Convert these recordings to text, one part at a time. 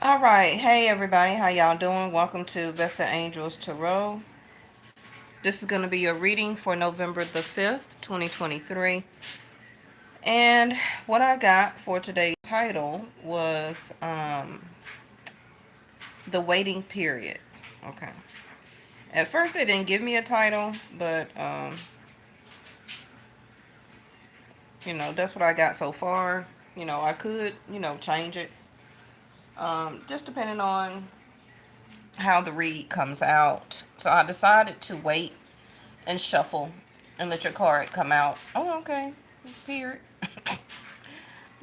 All right. Hey, everybody. How y'all doing? Welcome to Vesta Angels Tarot. This is going to be a reading for November the 5th, 2023. And what I got for today's title was The Waiting Period. Okay. At first, they didn't give me a title, but, that's what I got so far. I could, change it. Just depending on how the read comes out. So I decided to wait and shuffle and let your card come out. Oh, okay. Period.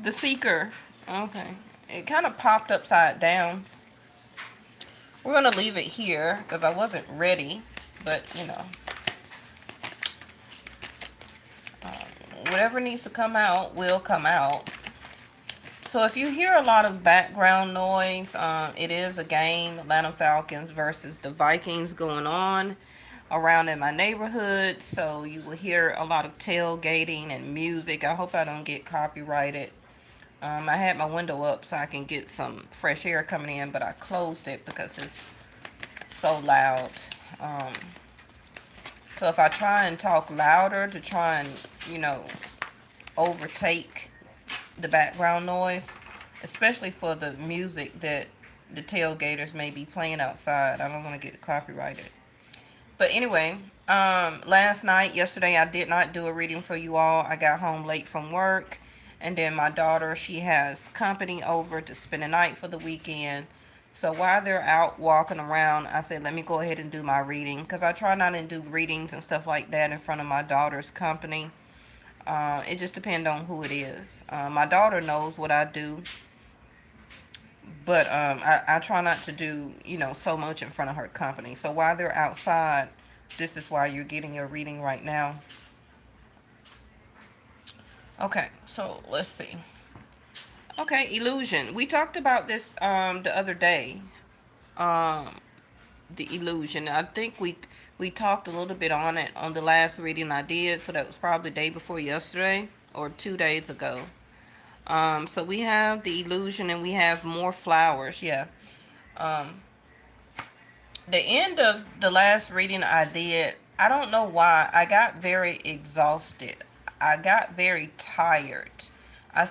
The Seeker. Okay. It kind of popped upside down. We're going to leave it here because I wasn't ready. But, whatever needs to come out will come out. So if you hear a lot of background noise, it is a game, Atlanta Falcons versus the Vikings, going on around in my neighborhood. So you will hear a lot of tailgating and music. I hope I don't get copyrighted. I had my window up so I can get some fresh air coming in, but I closed it because it's so loud. Um, so if I try and talk louder to try and, overtake the background noise, especially for the music that the tailgaters may be playing outside, I don't want to get copyrighted. But anyway, yesterday, I did not do a reading for you all. I got home late from work, and then my daughter, she has company over to spend the night for the weekend. So while they're out walking around, I said, let me go ahead and do my reading, because I try not to do readings and stuff like that in front of my daughter's company. It just depends on who it is. My daughter knows what I do, but I try not to do, so much in front of her company. So while they're outside, this is why you're getting your reading right now. Okay, so let's see. Okay, illusion. We talked about this the other day. Um, the illusion. I think we talked a little bit on it on the last reading I did. So that was probably the day before yesterday or 2 days ago. So we have the illusion and we have more flowers. Yeah. Um, the end of the last reading I did, I don't know why, I got very exhausted. I got very tired. I,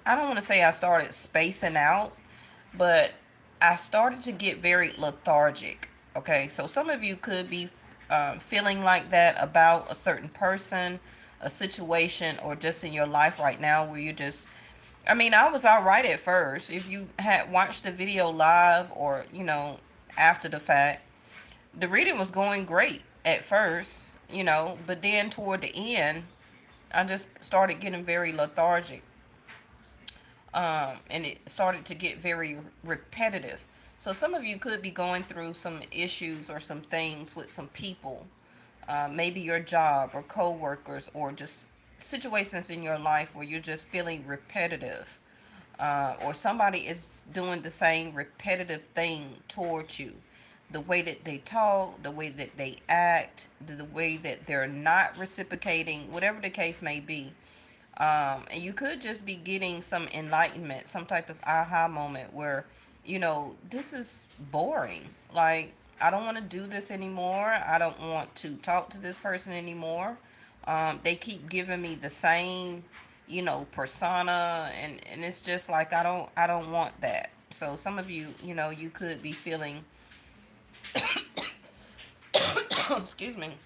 I don't want to say I started spacing out, but I started to get very lethargic. Okay, so some of you could be feeling like that about a certain person, a situation, or just in your life right now where you just, I mean, I was all right at first. If you had watched the video live or, after the fact, the reading was going great at first, but then toward the end, I just started getting very lethargic. And it started to get very repetitive. So some of you could be going through some issues or some things with some people, maybe your job or coworkers or just situations in your life where you're just feeling repetitive, or somebody is doing the same repetitive thing towards you. The way that they talk, the way that they act, the way that they're not reciprocating, whatever the case may be. And you could just be getting some enlightenment, some type of aha moment where, this is boring. Like, I don't want to do this anymore. I don't want to talk to this person anymore. They keep giving me the same, persona, and it's just like I don't want that. So some of you, you could be feeling, excuse me,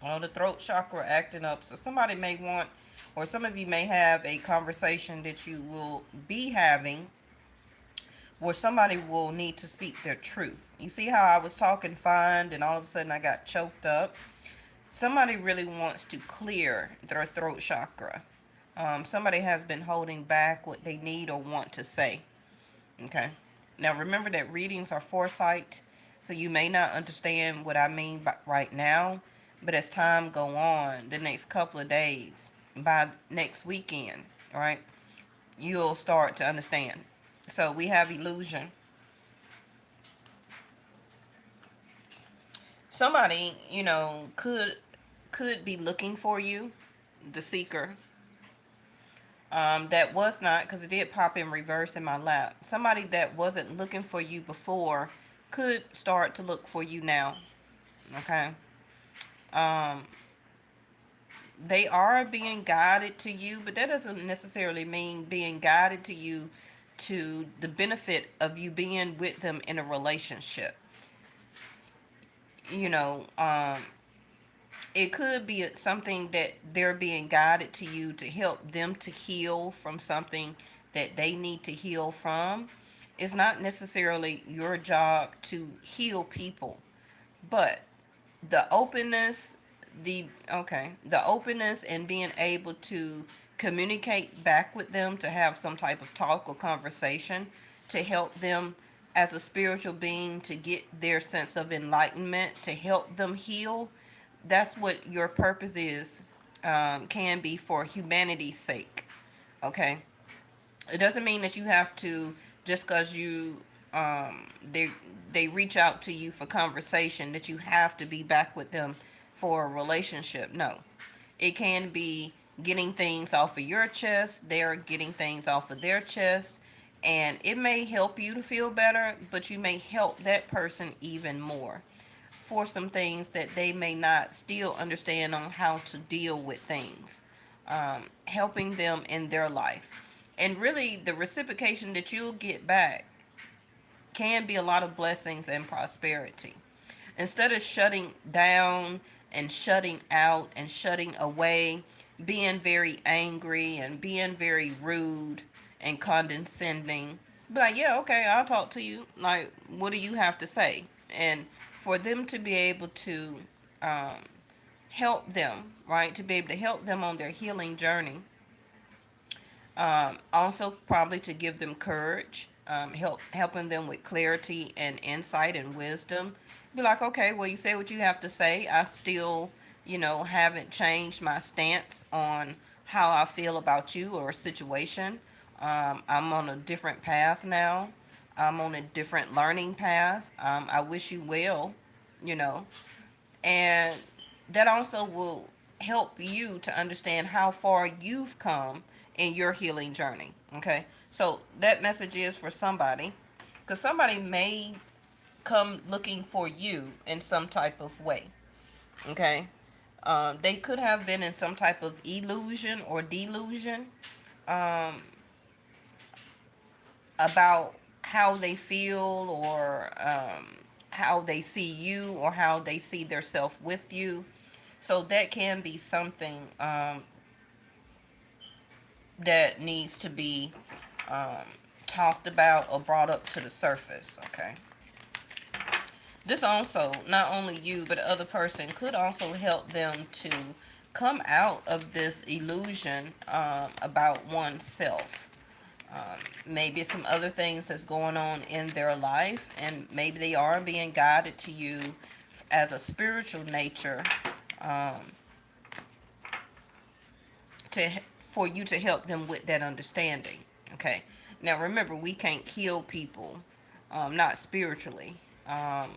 the throat chakra acting up. So somebody may want, or some of you may have a conversation that you will be having where somebody will need to speak their truth. You see how I was talking fine and all of a sudden I got choked up? Somebody really wants to clear their throat chakra. Somebody has been holding back what they need or want to say. Okay. Now remember that readings are foresight, so you may not understand what I mean by right now, but as time go on, the next couple of days, by next weekend, all right, you'll start to understand. So we have illusion. Somebody, could be looking for you, the seeker. That was not, because it did pop in reverse in my lap. Somebody that wasn't looking for you before could start to look for you now. Okay. Um, they are being guided to you, but that doesn't necessarily mean being guided to you to the benefit of you being with them in a relationship. You know, it could be something that they're being guided to you to help them to heal from something that they need to heal from. It's not necessarily your job to heal people, but the openness, the openness and being able to communicate back with them, to have some type of talk or conversation to help them as a spiritual being to get their sense of enlightenment, to help them heal. That's what your purpose is, can be for humanity's sake. Okay, it doesn't mean that you have to, just because you they reach out to you for conversation, that you have to be back with them for a relationship. No, it can be getting things off of your chest, they're getting things off of their chest, and it may help you to feel better, but you may help that person even more for some things that they may not still understand on how to deal with things, helping them in their life. And really, the reciprocation that you'll get back can be a lot of blessings and prosperity. Instead of shutting down and shutting out and shutting away, being very angry and being very rude and condescending, be like, yeah, okay, I'll talk to you. Like, what do you have to say? And for them to be able to um, help them, right, to be able to help them on their healing journey, also probably to give them courage, helping them with clarity and insight and wisdom. Be like, okay, well, you say what you have to say. I still, haven't changed my stance on how I feel about you or a situation. I'm on a different path now. I'm on a different learning path. I wish you well, you know, and that also will help you to understand how far you've come in your healing journey. Okay, so that message is for somebody, because somebody may come looking for you in some type of way. Okay, they could have been in some type of illusion or delusion, um, about how they feel, or how they see you, or how they see their self with you. So that can be something, that needs to be um, talked about or brought up to the surface. Okay. This also, not only you, but the other person could also help them to come out of this illusion, about oneself. Maybe some other things that's going on in their life, and maybe they are being guided to you as a spiritual nature, um, to for you to help them with that understanding. Okay. Now remember, we can't heal people, not spiritually. Um,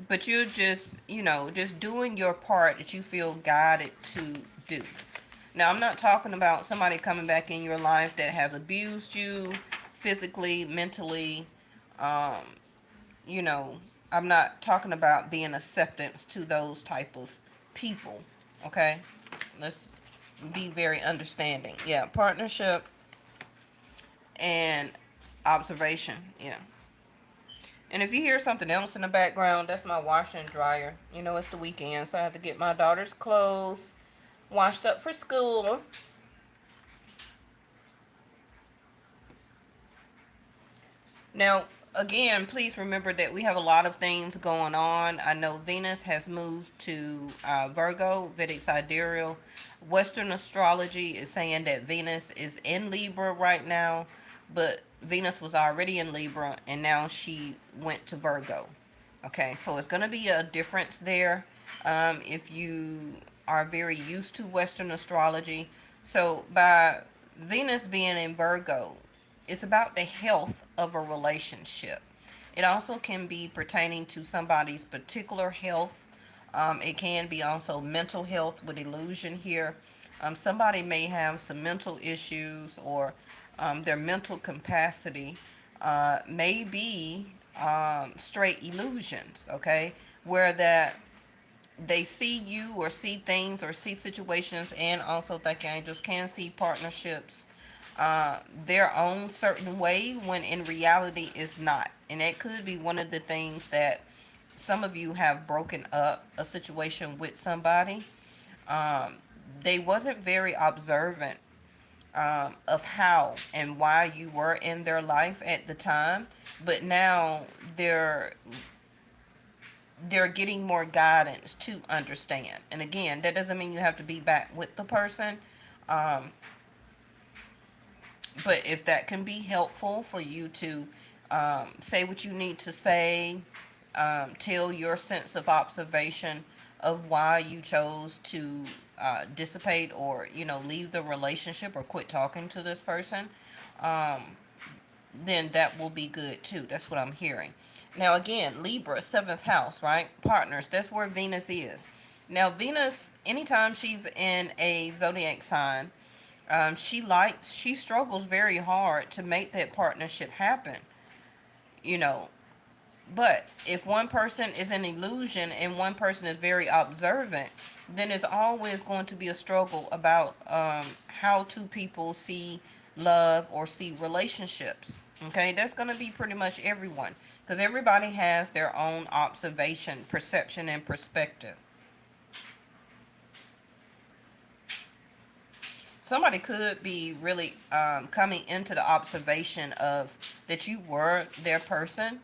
but you're just, just doing your part that you feel guided to do. Now, I'm not talking about somebody coming back in your life that has abused you physically, mentally. Um, you know, I'm not talking about being acceptance to those type of people. Okay, let's be very understanding. Yeah, partnership and observation. Yeah. And if you hear something else in the background, that's my washer and dryer. It's the weekend, so I have to get my daughter's clothes washed up for school. Now, again, please remember that we have a lot of things going on. I know Venus has moved to Virgo, Vedic sidereal. Western astrology is saying that Venus is in Libra right now, but Venus was already in Libra and now she went to Virgo. Okay, so it's going to be a difference there, if you are very used to Western astrology. So, by Venus being in Virgo, it's about the health of a relationship. It also can be pertaining to somebody's particular health. It can be also mental health with illusion here. Somebody may have some mental issues, or their mental capacity may be straight illusions, okay? Where that they see you or see things or see situations, and also think angels can see partnerships their own certain way when in reality is not. And that could be one of the things that some of you have broken up a situation with somebody. Um, they wasn't very observant of how and why you were in their life at the time, but now they're they're getting more guidance to understand. And again, that doesn't mean you have to be back with the person. Um, but if that can be helpful for you to say what you need to say, tell your sense of observation of why you chose to dissipate, or leave the relationship or quit talking to this person, um, then that will be good too. That's what I'm hearing. Now, again, Libra, seventh house, right? Partners, that's where Venus is. Now, Venus, anytime she's in a zodiac sign, she struggles very hard to make that partnership happen, you know. But if one person is an illusion and one person is very observant, then there's always going to be a struggle about how two people see love or see relationships. Okay, that's going to be pretty much everyone, because everybody has their own observation, perception, and perspective. Somebody could be really coming into the observation of that you were their person,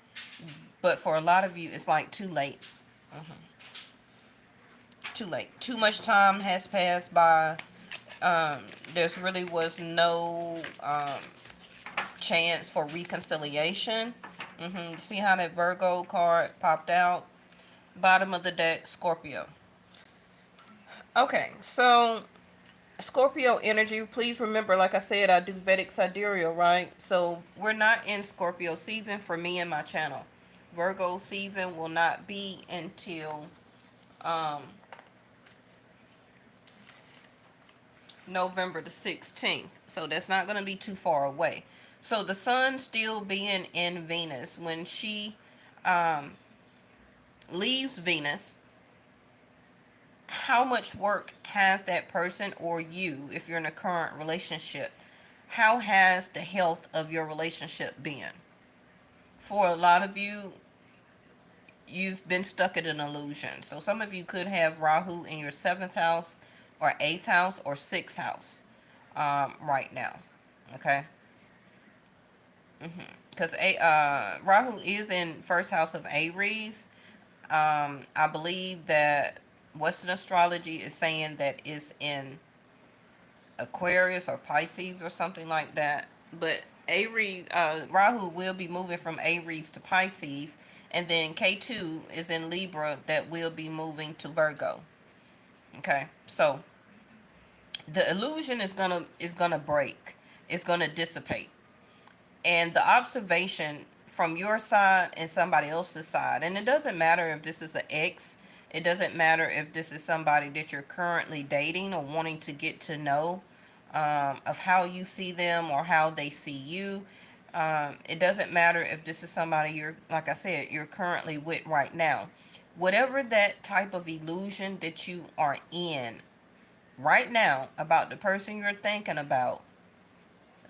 but for a lot of you, it's like too late. Too late. Too much time has passed by. There's really was no chance for reconciliation. See how that Virgo card popped out? Bottom of the deck, Scorpio. Okay, so Scorpio energy, please remember, like I said, I do Vedic Sidereal, right? So we're not in Scorpio season for me and my channel. Virgo season will not be until um, November the 16th. So that's not going to be too far away. So the sun still being in Venus, when she um, leaves Venus, how much work has that person, or you, if you're in a current relationship, how has the health of your relationship been? For a lot of you, you've been stuck in an illusion. So some of you could have Rahu in your seventh house, or eighth house, or sixth house right now. Okay? Because Rahu is in first house of Aries. I believe that Western astrology is saying that it's in Aquarius or Pisces or something like that. But Aries, Rahu will be moving from Aries to Pisces, and then K2 is in Libra, that will be moving to Virgo. Okay, so the illusion is gonna break. It's gonna dissipate, and the observation from your side and somebody else's side, and it doesn't matter if this is an ex, it doesn't matter if this is somebody that you're currently dating or wanting to get to know, of how you see them or how they see you. It doesn't matter if this is somebody you're, like I said, you're currently with right now. Whatever that type of illusion that you are in right now about the person you're thinking about,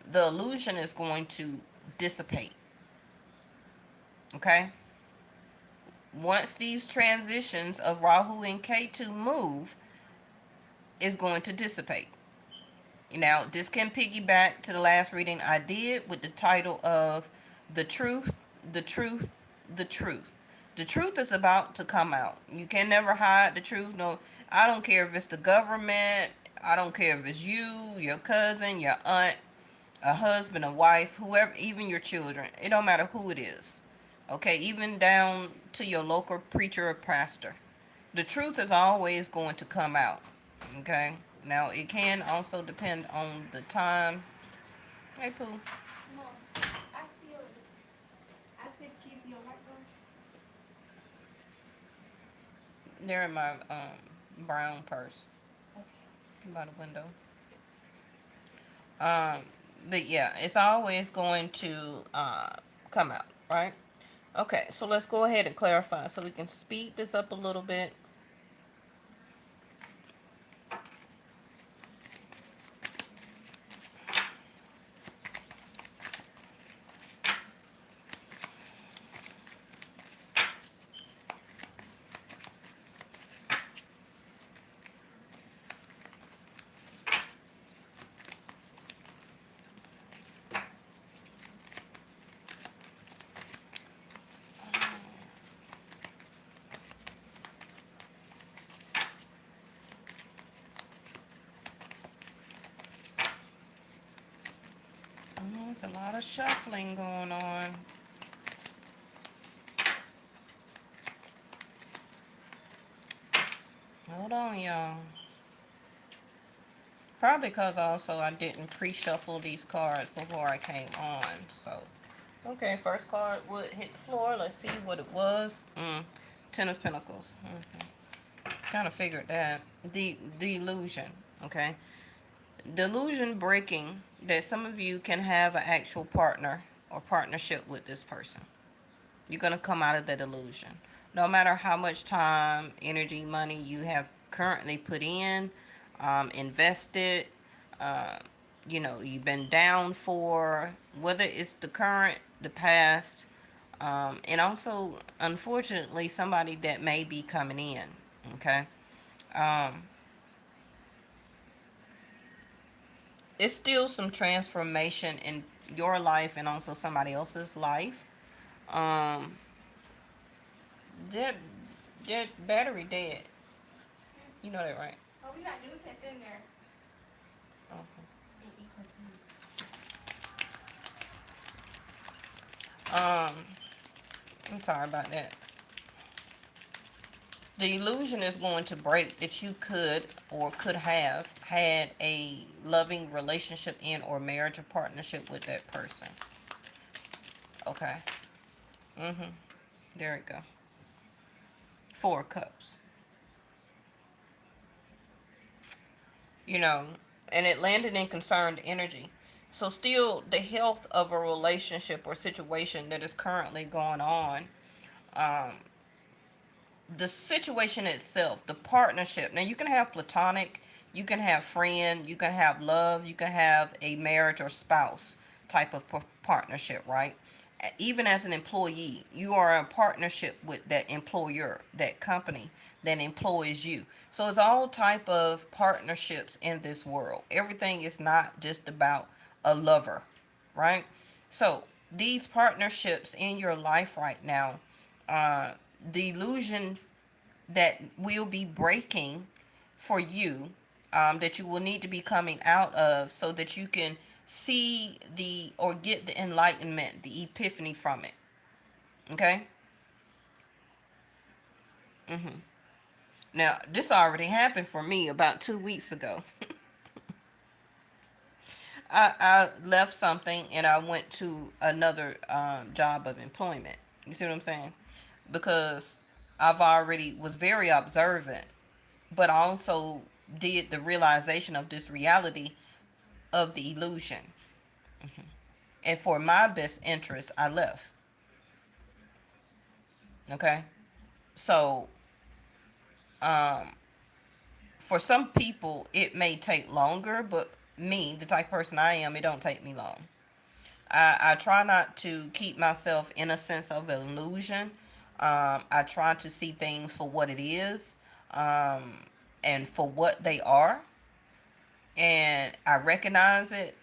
the illusion is going to dissipate. Okay? Once these transitions of Rahu and Ketu move, is going to dissipate. Now, this can piggyback to the last reading I did with the title of The Truth, the Truth, the Truth. The truth is about to come out. You can never hide the truth. No, I don't care if it's the government. I don't care if it's you, your cousin, your aunt, a husband, a wife, whoever, even your children. It don't matter who it is. Okay, even down to your local preacher or pastor. The truth is always going to come out. Okay? Now, it can also depend on the time. Hey, Pooh. Mom, I see the kids in your white room. They're in my brown purse. Okay. by the window. Um, but yeah, it's always going to come out, right? Okay, so let's go ahead and clarify so we can speed this up a little bit. There's a lot of shuffling going on. Hold on, y'all. Probably because also I didn't pre-shuffle these cards before I came on. So, okay, first card would hit the floor. Let's see what it was. Ten of Pentacles. Kind of figured that. The illusion. Okay. Delusion breaking that some of you can have an actual partner or partnership with this person. You're going to come out of that illusion. No matter how much time, energy, money you have currently put in, invested, uh, you've been down for, whether it's the current, the past, and also, unfortunately, somebody that may be coming in. Okay. Um, it's still some transformation in your life and also somebody else's life. Um, that that battery dead. You know that, right? Oh, we got new pets in there. Okay. And eat some food. Um, I'm sorry about that. The illusion is going to break that you could or could have had a loving relationship in or marriage or partnership with that person. Okay. There we go. Four cups. You know, and it landed in concerned energy. So, still, the health of a relationship or situation that is currently going on, um, the situation itself, the partnership. Now, you can have platonic, you can have friend, you can have love, you can have a marriage or spouse type of partnership, right? Even as an employee, you are in partnership with that employer, that company that employs you. So it's all type of partnerships in this world. Everything is not just about a lover, right? So these partnerships in your life right now, uh, the illusion that will be breaking for you, that you will need to be coming out of so that you can see the or get the enlightenment, the epiphany from it. Okay. Now this already happened for me about 2 weeks ago. I left something and I went to another job of employment. You see what I'm saying? Because I've already was very observant, but also did the realization of this reality of the illusion. And for my best interest, I left. Okay. So, um, for some people, it may take longer, but me, the type of person I am, it don't take me long. I try not to keep myself in a sense of illusion. I try to see things for what it is, um, and for what they are. And I recognize it.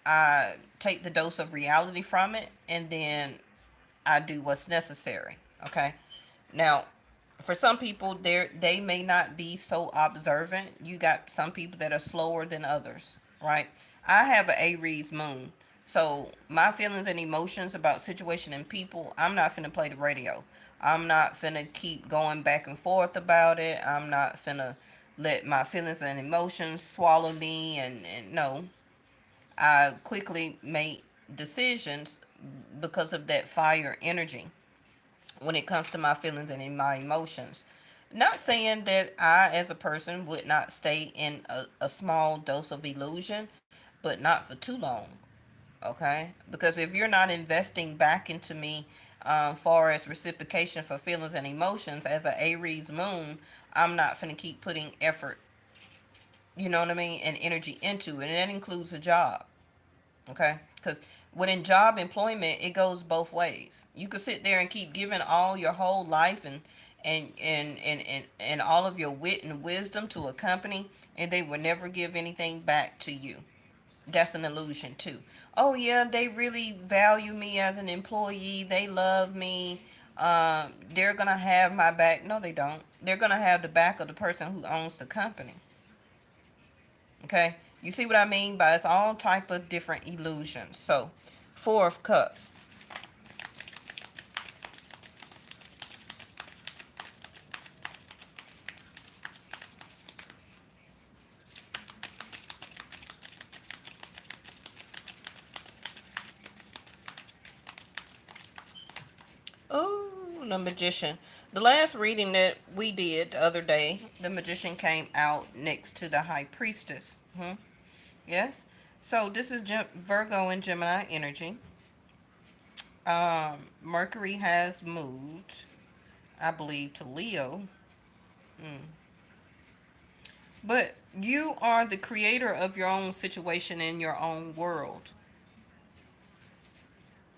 I take the dose of reality from it, and then I do what's necessary. Okay. Now, for some people, they may not be so observant. You got some people that are slower than others, right? I have an Aries moon, so my feelings and emotions about situation and people, I'm not finna play the radio. I'm not finna keep going back and forth about it. I'm not finna let my feelings and emotions swallow me. And no, I quickly make decisions because of that fire energy when it comes to my feelings and in my emotions. Not saying that I, as a person, would not stay in a small dose of illusion, but not for too long. Okay? Because if you're not investing back into me, far as reciprocation for feelings and emotions, as a Aries moon, I'm not finna keep putting effort, you know what I mean, and energy into it. And that includes a job. Okay? Because when in job employment, it goes both ways. You could sit there and keep giving all your whole life and all of your wit and wisdom to a company, and they will never give anything back to you. That's an illusion too. Oh yeah, they really value me as an employee. They love me. They're gonna have my back. No, they don't. They're gonna have the back of the person who owns the company. Okay, you see what I mean? By it's all type of different illusions. So, Four of Cups. Oh, the Magician. The last reading that we did the other day, the Magician came out next to the High Priestess. Yes. So this is Virgo and Gemini energy. Mercury has moved, I believe, to Leo. But you are the creator of your own situation in your own world.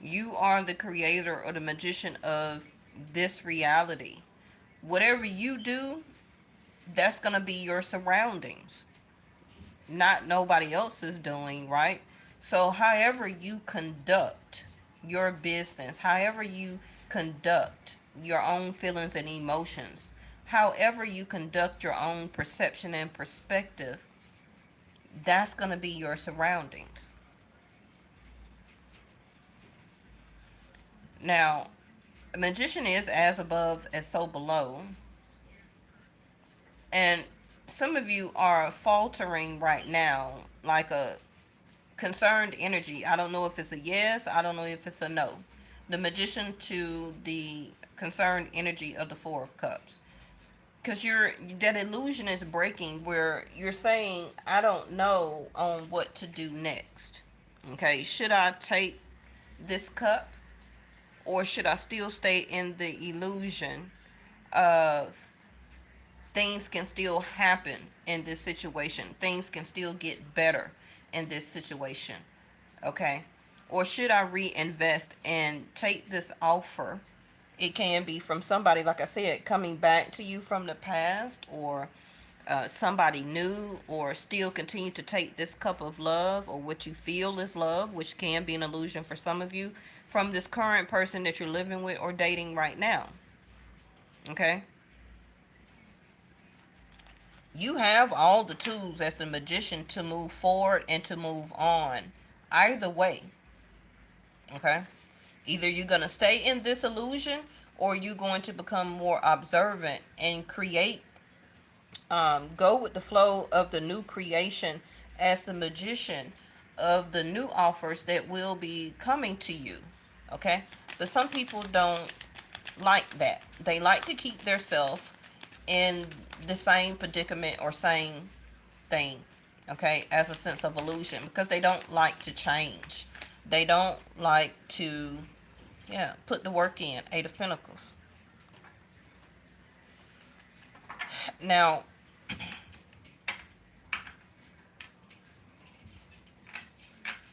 You are the creator or the magician of this reality. Whatever you do, that's going to be your surroundings, not nobody else is doing, right? So, however you conduct your business, however you conduct your own feelings and emotions, however you conduct your own perception and perspective, that's going to be your surroundings. Now, a magician is as above as so below. And some of you are faltering right now, like a concerned energy. I don't know if it's a yes, I don't know if it's a no. The magician to the concerned energy of the Four of Cups. Because that illusion is breaking where you're saying, I don't know on what to do next. Okay, should I take this cup or should I still stay in the illusion of things can still happen in this situation? Things can still get better in this situation. Okay. Or should I reinvest and take this offer? It can be from somebody, like I said, coming back to you from the past, or somebody new, or still continue to take this cup of love or what you feel is love, which can be an illusion for some of you, from this current person that you're living with or dating right now. Okay? You have all the tools as the magician to move forward and to move on. Either way. Okay? Either you're going to stay in this illusion or you're going to become more observant and create, go with the flow of the new creation as the magician of the new offers that will be coming to you. Okay? But some people don't like that. They like to keep themselves in the same predicament or same thing, okay, as a sense of illusion, because they don't like to change. They don't like to, yeah, put the work in. Eight of Pentacles. Now,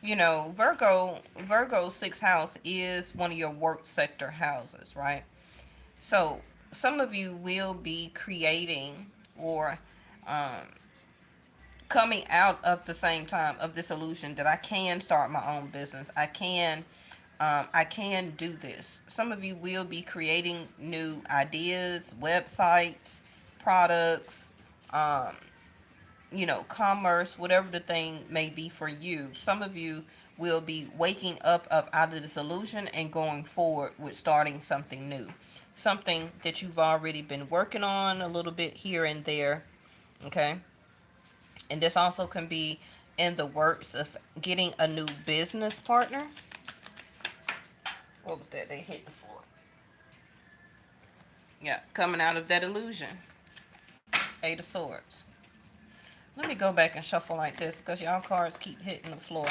Virgo sixth house is one of your work sector houses, right? So some of you will be creating or coming out of the same time of this illusion that I can start my own business. I can do this. Some of you will be creating new ideas, websites, products, um, commerce, whatever the thing may be for you. Some of you will be waking up out of this illusion and going forward with starting something new. Something that you've already been working on a little bit here and there. Okay. And this also can be in the works of getting a new business partner. What was that? They hit the floor. Yeah, coming out of that illusion. Eight of Swords. Let me go back and shuffle like this because y'all cards keep hitting the floor.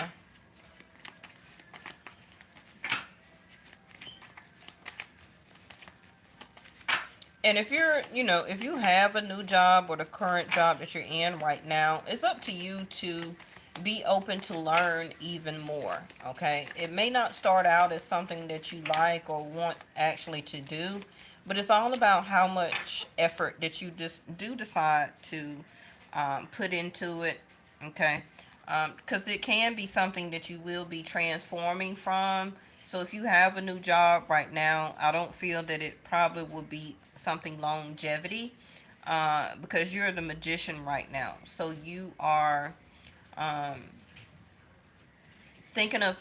And if you're, if you have a new job or the current job that you're in right now, it's up to you to be open to learn even more. Okay. It may not start out as something that you like or want actually to do, but it's all about how much effort that you just do decide to put into it. Okay. Because it can be something that you will be transforming from. So if you have a new job right now, I don't feel that it probably would be something longevity, because you're the magician right now. So you are um, thinking of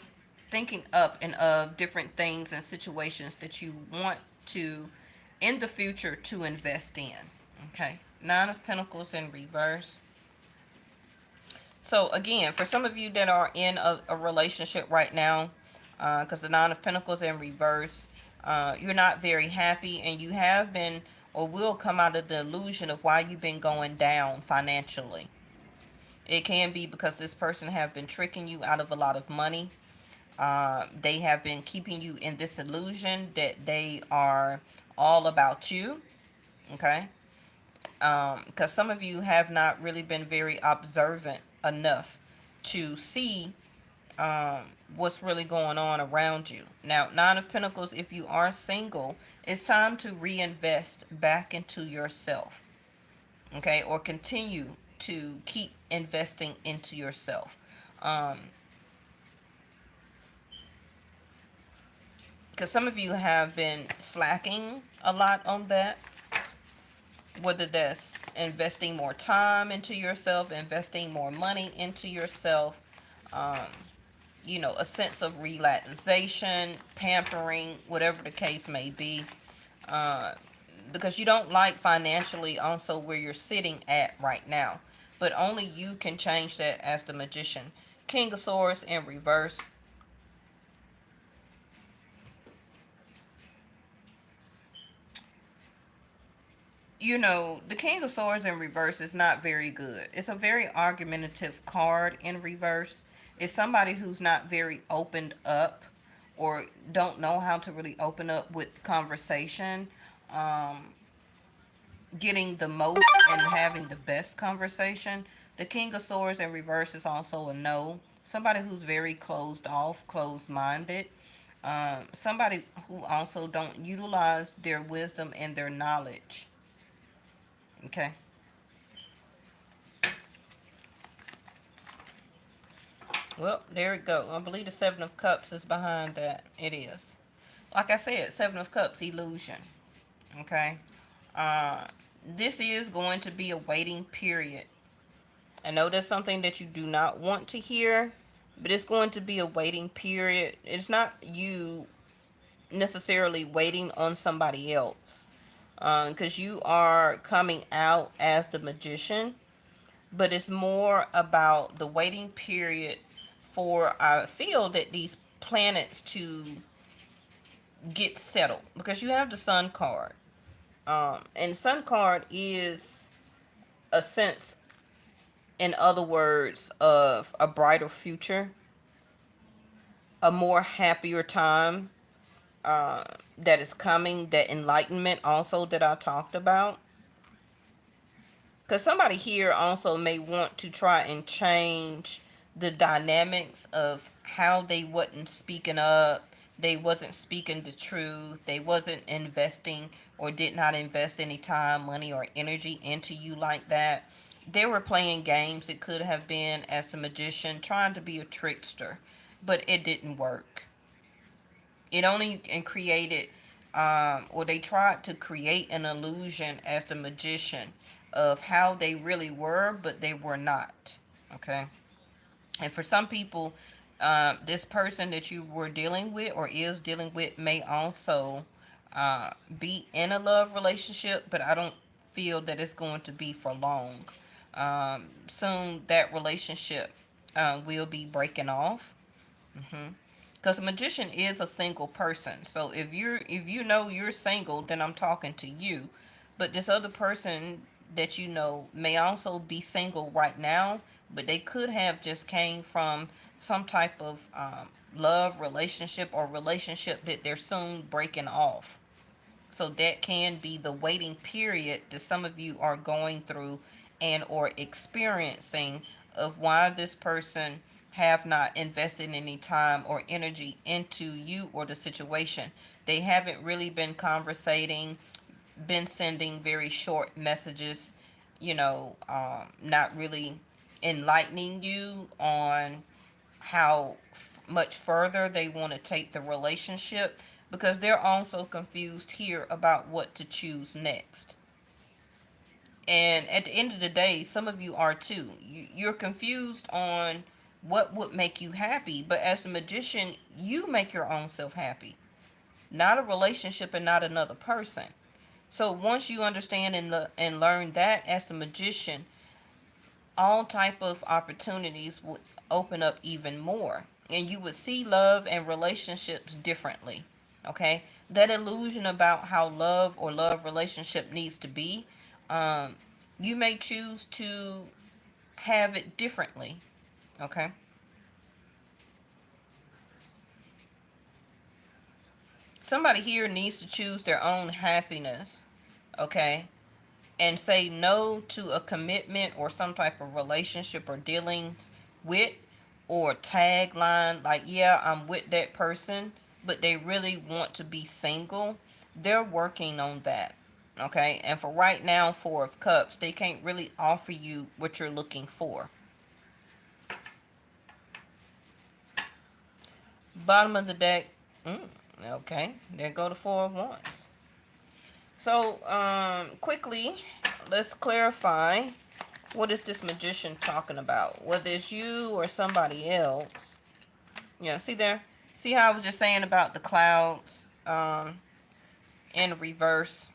thinking up and of different things and situations that you want to in the future to invest in. Okay. Nine of Pentacles in reverse. So again, for some of you that are in a relationship right now, because the Nine of Pentacles in reverse, you're not very happy, and you have been or will come out of the illusion of why you've been going down financially. It can be because this person have been tricking you out of a lot of money. They have been keeping you in this illusion that they are all about you. Okay. Because some of you have not really been very observant enough to see um, what's really going on around you. Now, Nine of Pentacles, if you are single, it's time to reinvest back into yourself. Okay, or continue to keep investing into yourself. Um, because some of you have been slacking a lot on that, whether that's investing more time into yourself, investing more money into yourself, um, a sense of relaxation, pampering, whatever the case may be. Uh, because you don't like financially also where you're sitting at right now. But only you can change that as the magician. King of Swords in reverse. The King of Swords in reverse is not very good. It's a very argumentative card in reverse. It's somebody who's not very opened up or don't know how to really open up with conversation, um, getting the most and having the best conversation. The King of Swords in reverse is also a no. Somebody who's very closed off, closed minded. Somebody who also don't utilize their wisdom and their knowledge. Okay. Well, there it go. I believe the Seven of Cups is behind that. It is. Like I said, Seven of Cups, illusion. Okay. Uh, this is going to be a waiting period. I know that's something that you do not want to hear, but it's going to be a waiting period. It's not you necessarily waiting on somebody else, because you are coming out as the magician, but it's more about the waiting period for, I feel, that these planets to get settled, because you have the Sun card, and Sun card is a sense, in other words, of a brighter future, a more happier time, uh, that is coming, that enlightenment also that I talked about. Because somebody here also may want to try and change the dynamics of how they wasn't speaking up, they wasn't speaking the truth, they wasn't investing or did not invest any time, money, or energy into you like that. They were playing games. It could have been as the magician trying to be a trickster, but it didn't work. It only and created, or they tried to create an illusion as the magician of how they really were, but they were not. Okay. And for some people, this person that you were dealing with or is dealing with may also be in a love relationship, but I don't feel that it's going to be for long. Soon that relationship will be breaking off. Because because a magician is a single person. So if you know you're single, then I'm talking to you. But this other person that you know may also be single right now, but they could have just came from some type of love relationship or relationship that they're soon breaking off. So that can be the waiting period that some of you are going through and or experiencing of why this person have not invested any time or energy into you or the situation. They haven't really been conversating, been sending very short messages, not really enlightening you on how much further they want to take the relationship, because they're also confused here about what to choose next. And at the end of the day, some of you are too. You're confused on what would make you happy, but as a magician, you make your own self happy, not a relationship and not another person. So once you understand and learn that as a magician, all type of opportunities would open up even more, and you would see love and relationships differently. Okay, that illusion about how love or love relationship needs to be, um, you may choose to have it differently. Okay, somebody here needs to choose their own happiness. Okay, and say no to a commitment or some type of relationship or dealings with, or tagline like, yeah, I'm with that person, but they really want to be single. They're working on that. Okay, and for right now, Four of Cups, they can't really offer you what you're looking for. Bottom of the deck. Okay, there go the Four of Wands. So quickly, let's clarify, what is this magician talking about? Whether it's you or somebody else. Yeah, see there? See how I was just saying about the clouds in reverse?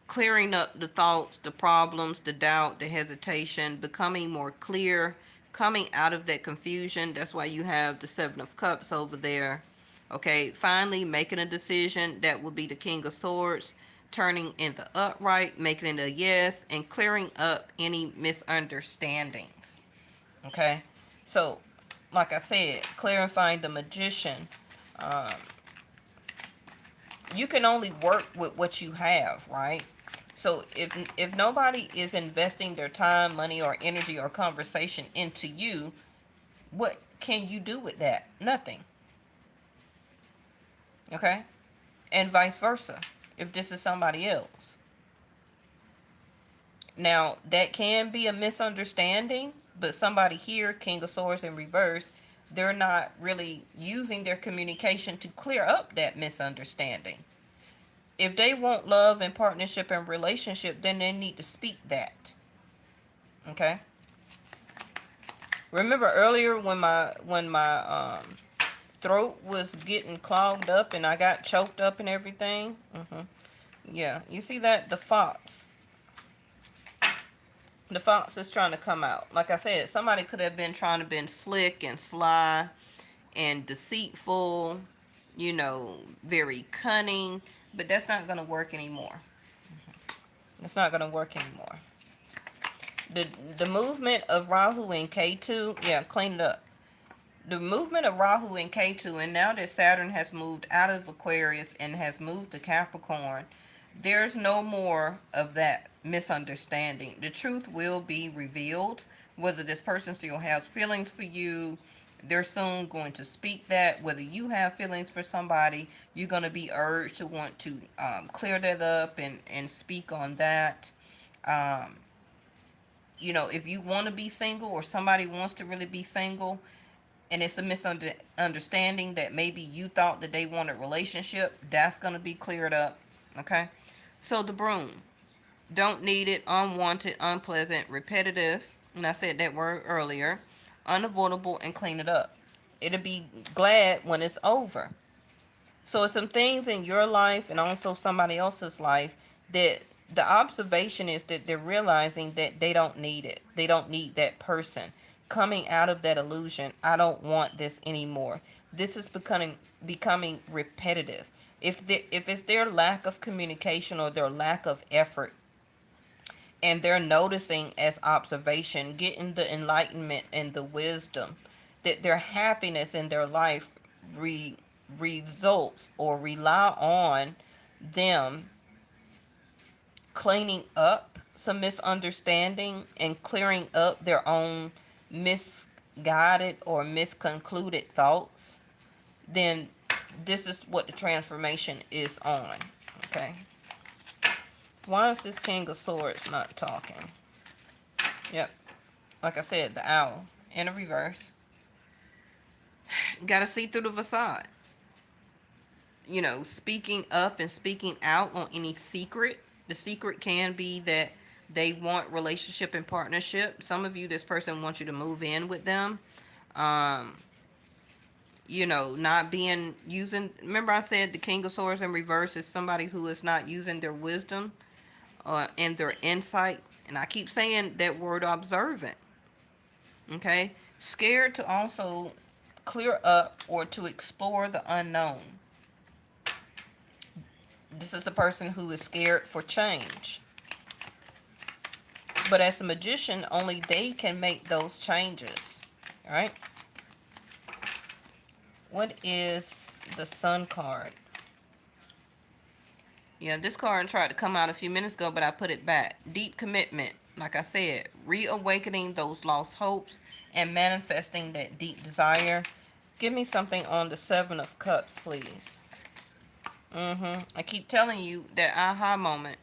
Clearing up the thoughts, the problems, the doubt, the hesitation, becoming more clear, coming out of that confusion. That's why you have the Seven of Cups over there. Okay, finally making a decision. That would be the King of Swords. Turning in the upright, making it a yes, and clearing up any misunderstandings. Okay, so like I said, clarifying the magician. Um, you can only work with what you have, right? So if nobody is investing their time, money, or energy or conversation into you, what can you do with that? Nothing. Okay? And vice versa. If this is somebody else. Now, that can be a misunderstanding, but somebody here, King of Swords in reverse, they're not really using their communication to clear up that misunderstanding. If they want love and partnership and relationship, then they need to speak that. Okay? Remember earlier when my throat was getting clogged up and I got choked up and everything? Yeah, you see that? The fox is trying to come out. Like I said, somebody could have been trying to been slick and sly and deceitful, very cunning, but that's not going to work anymore. It's not going to work anymore. The movement of Rahu and K2, yeah, clean it up. The movement of Rahu and K2, and now that Saturn has moved out of Aquarius and has moved to Capricorn, there's no more of that misunderstanding. The truth will be revealed. Whether this person still has feelings for you, they're soon going to speak that. Whether you have feelings for somebody, you're going to be urged to want to clear that up and speak on that. Um, if you want to be single or somebody wants to really be single, and it's a misunderstanding that maybe you thought that they wanted a relationship, that's going to be cleared up. Okay? So the broom. Don't need it, unwanted, unpleasant, repetitive, and I said that word earlier, unavoidable, and clean it up. It'll be glad when it's over. So it's some things in your life and also somebody else's life that the observation is that they're realizing that they don't need it. They don't need that person. coming out of that illusion. I don't want this anymore. This is becoming repetitive. If it's their lack of communication or their lack of effort, and they're noticing as observation, getting the enlightenment and the wisdom, that their happiness in their life re- results or rely on them cleaning up some misunderstanding and clearing up their own misguided or misconcluded thoughts, then this is what the transformation is on. Okay. Why is this King of Swords not talking? Yep. Like I said, the owl in a reverse. Gotta see through the facade. Speaking up and speaking out on any secret. The secret can be that they want relationship and partnership. Some of you, this person wants you to move in with them. Um, not being using. Remember, I said the King of Swords in reverse is somebody who is not using their wisdom and their insight. And I keep saying that word observant. Okay, scared to also clear up or to explore the unknown. This is the person who is scared for change. But as a magician, only they can make those changes. All right. What is the Sun card? Yeah, this card tried to come out a few minutes ago, but I put it back. Deep commitment. Like I said, reawakening those lost hopes and manifesting that deep desire. Give me something on the Seven of Cups, please. I keep telling you that aha moment,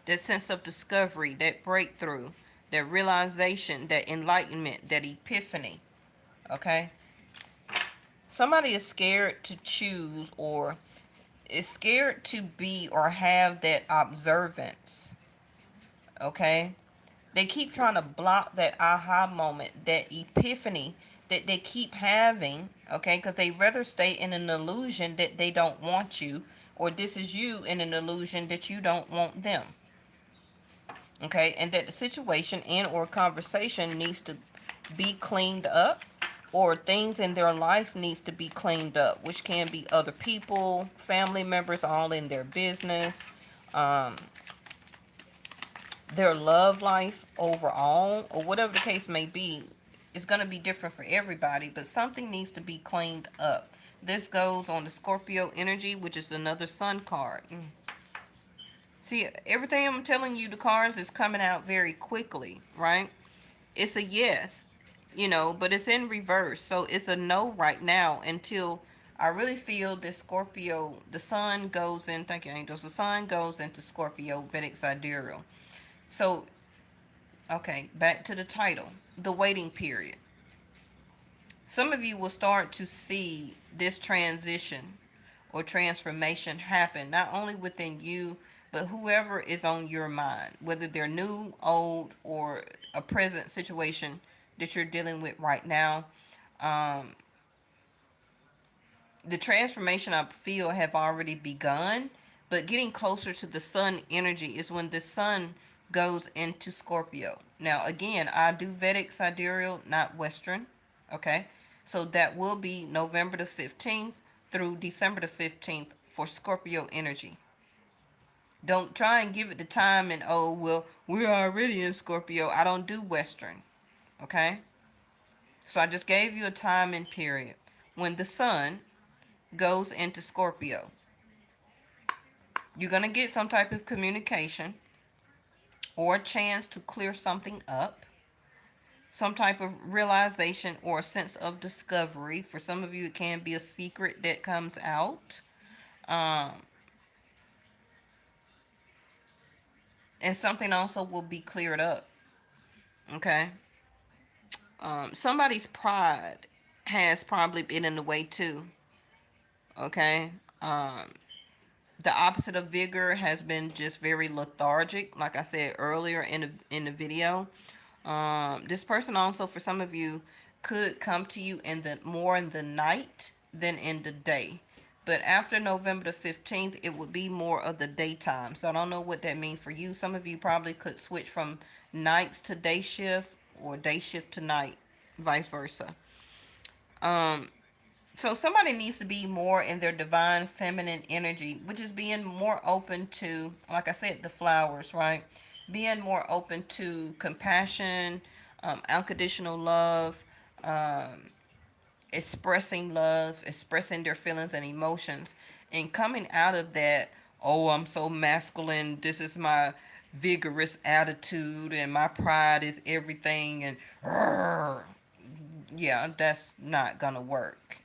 that sense of discovery, that breakthrough, that realization, that enlightenment, that epiphany. Okay? Somebody is scared to choose or is scared to be or have that observance. Okay? They keep trying to block that aha moment, that epiphany that they keep having, okay? Because they rather stay in an illusion that they don't want you, or this is you in an illusion that you don't want them. Okay? And that the situation and or conversation needs to be cleaned up, or things in their life needs to be cleaned up, which can be other people, family members, all in their business, um, their love life overall, or whatever the case may be. Is going to be different for everybody, but something needs to be cleaned up. This goes on the Scorpio energy, which is another Sun card. See, everything I'm telling you, the cards is coming out very quickly, right? It's a yes, but it's in reverse. So it's a no right now until I really feel this Scorpio, the sun goes in, thank you, angels, the sun goes into Scorpio, Vedic Sidereal. So, okay, back to the title, the waiting period. Some of you will start to see this transition or transformation happen, not only within you, but whoever is on your mind, whether they're new, old, or a present situation that you're dealing with right now. Um, the transformation I feel have already begun, but getting closer to the sun energy is when the sun goes into Scorpio. Now, again, I do Vedic sidereal, not Western. Okay, so that will be November the 15th through December the 15th for Scorpio energy. Don't try and give it the time and, oh, well, we're already in Scorpio. I don't do Western. Okay, so I just gave you a time and period when the sun goes into Scorpio. You're going to get some type of communication or a chance to clear something up, some type of realization or a sense of discovery. For some of you, it can be a secret that comes out. Um, and something also will be cleared up. Okay. Somebody's pride has probably been in the way too. Okay. The opposite of vigor has been just very lethargic, like I said earlier in the video. This person also, for some of you, could come to you in the more in the night than in the day. But after November the 15th, it would be more of the daytime. So I don't know what that means for you. Some of you probably could switch from nights to day shift or day shift to night. vice versa. Um, so somebody needs to be more in their divine feminine energy, which is being more open to, like I said, the flowers, right? Being more open to compassion, unconditional love, um, expressing love, expressing their feelings and emotions, and coming out of that, oh, I'm so masculine, this is my vigorous attitude, and my pride is everything, and yeah, that's not gonna work.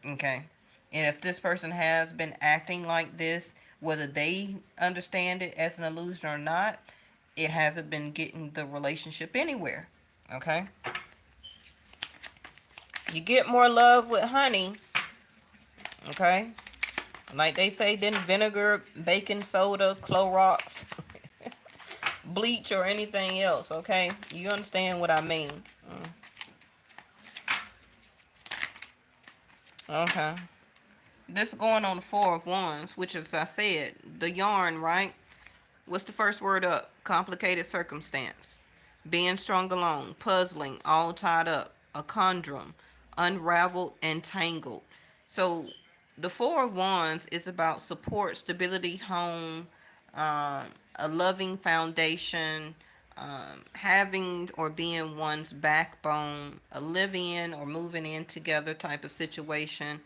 Okay. And if this person has been acting like this, whether they understand it as an illusion or not, it hasn't been getting the relationship anywhere. Okay. You get more love with honey. Okay. Like they say, then vinegar, baking soda, Clorox, bleach, or anything else. Okay. You understand what I mean? Okay. This going on the Four of Wands, which, as I said, the yarn, right? What's the first word up? Complicated circumstance. Being strung along, puzzling, all tied up, a conundrum, unraveled and tangled. So the Four of Wands is about support, stability, home, a loving foundation, having or being one's backbone, a living in or moving in together type of situation.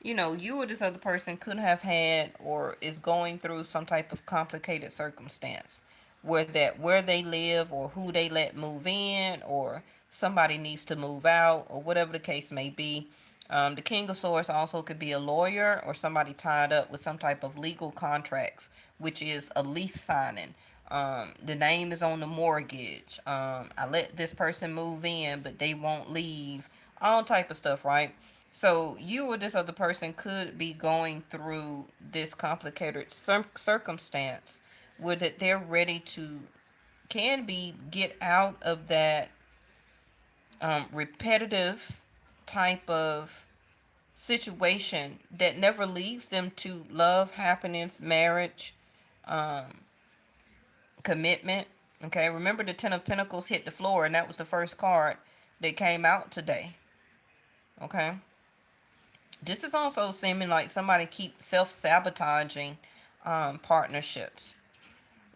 You know, you or this other person could have had or is going through some type of complicated circumstance where they live or who they let move in or somebody needs to move out or whatever the case may be. The King of Swords also could be a lawyer or somebody tied up with some type of legal contracts, which is a lease signing. The name is on the mortgage. I let this person move in, but they won't leave. All type of stuff, right? So you or this other person could be going through this complicated circumstance where that they're ready to can be get out of that repetitive type of situation that never leads them to love, happiness, marriage, commitment. Okay, remember the Ten of Pentacles hit the floor, and that was the first card that came out today. Okay, this is also seeming like somebody keep self-sabotaging partnerships.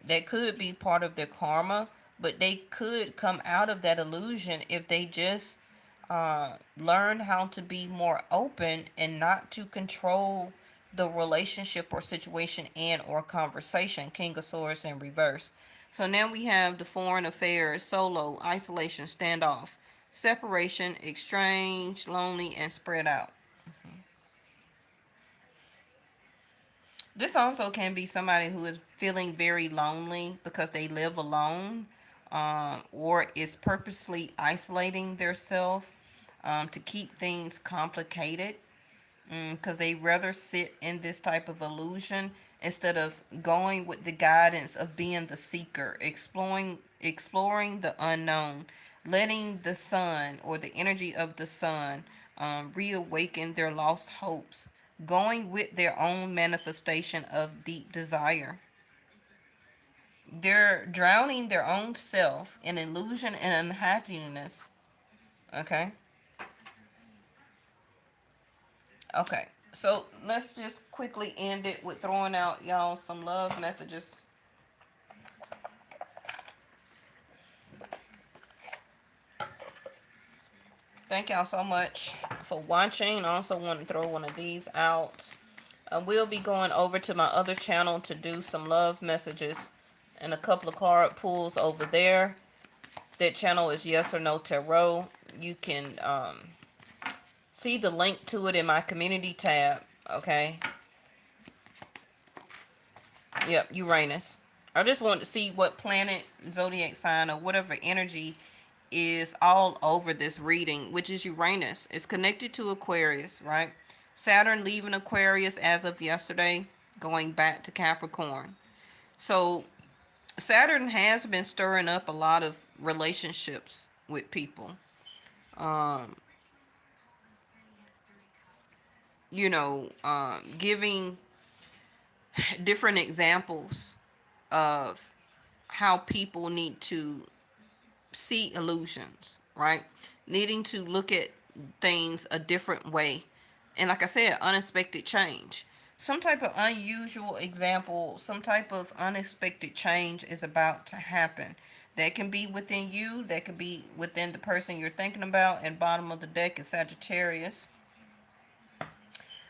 That could be part of their karma, but they could come out of that illusion if they just learn how to be more open and not to control the relationship or situation and or conversation. King of Swords in reverse. So now we have the foreign affairs, solo, isolation, standoff, separation, exchange, lonely, and spread out. This also can be somebody who is feeling very lonely because they live alone, or is purposely isolating themselves to keep things complicated, because they rather sit in this type of illusion instead of going with the guidance of being the seeker, exploring the unknown, letting the sun or the energy of the sun reawaken their lost hopes, going with their own manifestation of deep desire. They're drowning their own self in illusion and unhappiness. Okay. Okay, so let's just quickly end it with throwing out y'all some love messages. Thank y'all so much for watching. I also want to throw one of these out. I will be going over to my other channel to do some love messages and a couple of card pulls over there. That channel is Yes or No Tarot. You can see the link to it in my community tab. Okay. Yep, Uranus. I just wanted to see what planet, zodiac sign, or whatever energy is all over this reading, which is Uranus. It's connected to Aquarius, right? Saturn leaving Aquarius as of yesterday, going back to Capricorn. So Saturn has been stirring up a lot of relationships with people. Um, giving different examples of how people need to see illusions right? Needing to look at things a different way. And like I said, unexpected change. Some type of unusual example, some type of unexpected change is about to happen. That can be within you, that could be within the person you're thinking about, and bottom of the deck is Sagittarius.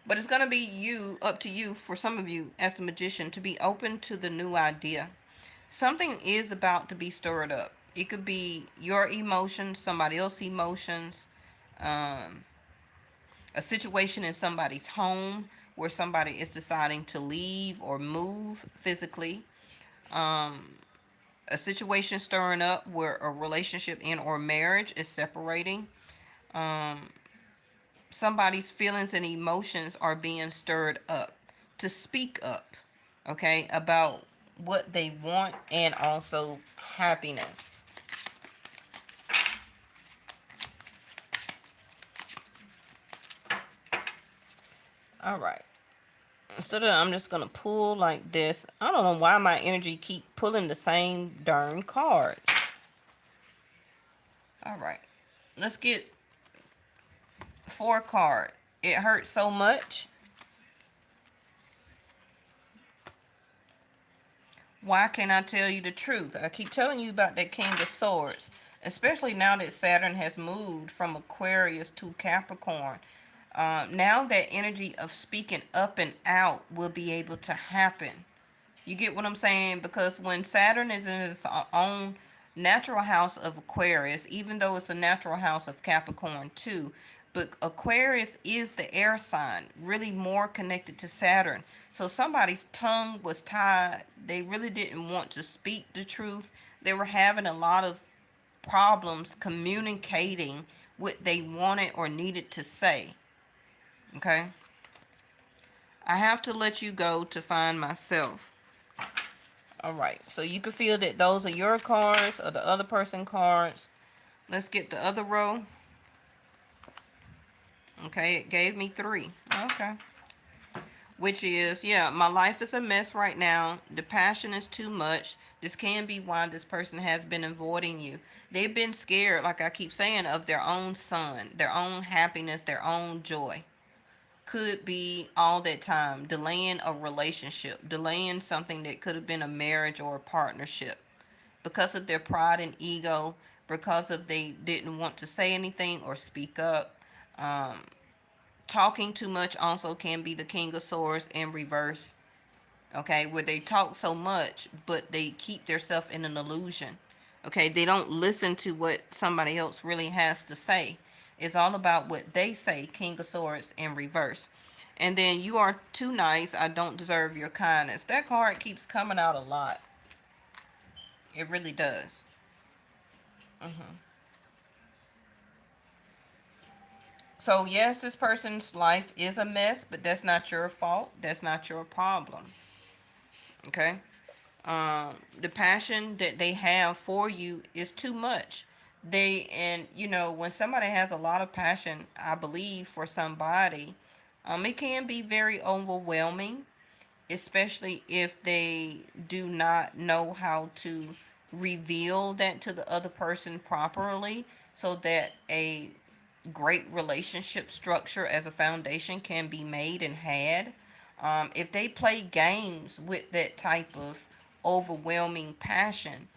But it's going to be you, up to you, for some of you as a magician, to be open to the new idea. Something is about to be stirred up. It could be your emotions, somebody else's emotions, um, a situation in somebody's home where somebody is deciding to leave or move physically, a situation stirring up where a relationship in or marriage is separating. Somebody's feelings and emotions are being stirred up to speak up, okay, about what they want and also happiness. All right. Instead of, I'm just gonna pull like this. I don't know why my energy keep pulling the same darn cards. All right. Let's get 4 card. It hurts so much. Why can't I tell you the truth? I keep telling you about that King of Swords, especially now that Saturn has moved from Aquarius to Capricorn. Now that energy of speaking up and out will be able to happen. You get what I'm saying? Because when Saturn is in its own natural house of Aquarius, even though it's a natural house of Capricorn too, but Aquarius is the air sign, really more connected to Saturn. So somebody's tongue was tied. They really didn't want to speak the truth. They were having a lot of problems communicating what they wanted or needed to say. Okay? I have to let you go to find myself. All right, so you can feel that those are your cards or the other person cards. Let's get the other row. Okay, it gave me 3. Okay. Which is, yeah, my life is a mess right now. The passion is too much. This can be why this person has been avoiding you. They've been scared, like I keep saying, of their own son, their own happiness, their own joy. Could be all that time delaying a relationship, delaying something that could have been a marriage or a partnership because of their pride and ego, because of they didn't want to say anything or speak up. Talking too much also can be the King of Swords in reverse. Okay, where they talk so much, but they keep themselves in an illusion. Okay, they don't listen to what somebody else really has to say. It's all about what they say, King of Swords in reverse. And then you are too nice. I don't deserve your kindness. That card keeps coming out a lot. It really does. So, yes, this person's life is a mess, but that's not your fault. That's not your problem. Okay? The passion that they have for you is too much. And when somebody has a lot of passion, I believe, for somebody, it can be very overwhelming, especially if they do not know how to reveal that to the other person properly so that a great relationship structure as a foundation can be made and had. If they play games with that type of overwhelming passion,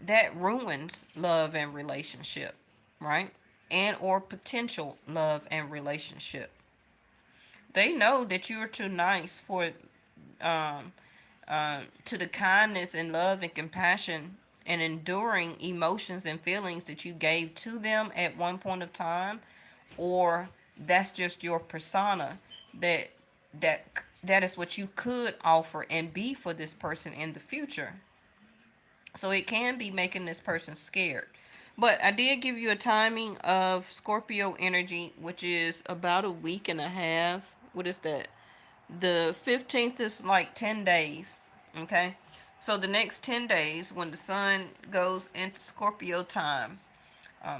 that ruins love and relationship, right? And or potential love and relationship. They know that you're too nice for um, to the kindness and love and compassion and enduring emotions and feelings that you gave to them at one point of time, or that's just your persona that that that is what you could offer and be for this person in the future. So it can be making this person scared. But I did give you a timing of Scorpio energy, which is about a week and a half. What is that? The 15th is like 10 days. Okay. So the next 10 days, when the sun goes into Scorpio time,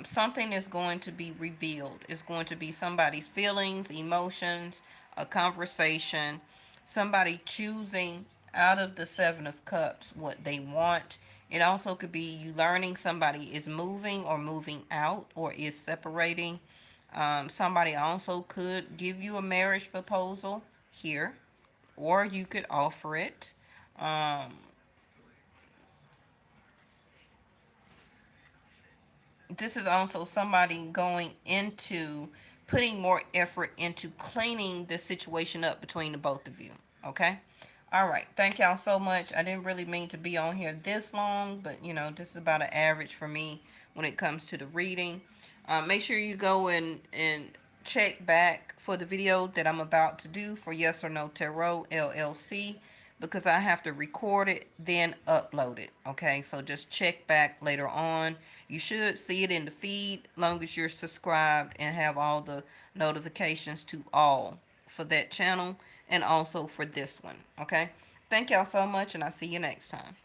something is going to be revealed. It's going to be somebody's feelings, emotions, a conversation, somebody choosing out of the 7 of Cups what they want It also could be you learning somebody is moving or moving out or is separating. Somebody also could give you a marriage proposal here, or you could offer it. Um, this is also somebody going into putting more effort into cleaning the situation up between the both of you. Okay. All right. Thank y'all so much. I didn't really mean to be on here this long, but this is about an average for me when it comes to the reading. Make sure you go and check back for the video that I'm about to do for Yes or No Tarot LLC, because I have to record it, then upload it. Okay, so just check back later on. You should see it in the feed, long as you're subscribed and have all the notifications to all for that channel and also for this one. Okay, thank y'all so much, and I'll see you next time.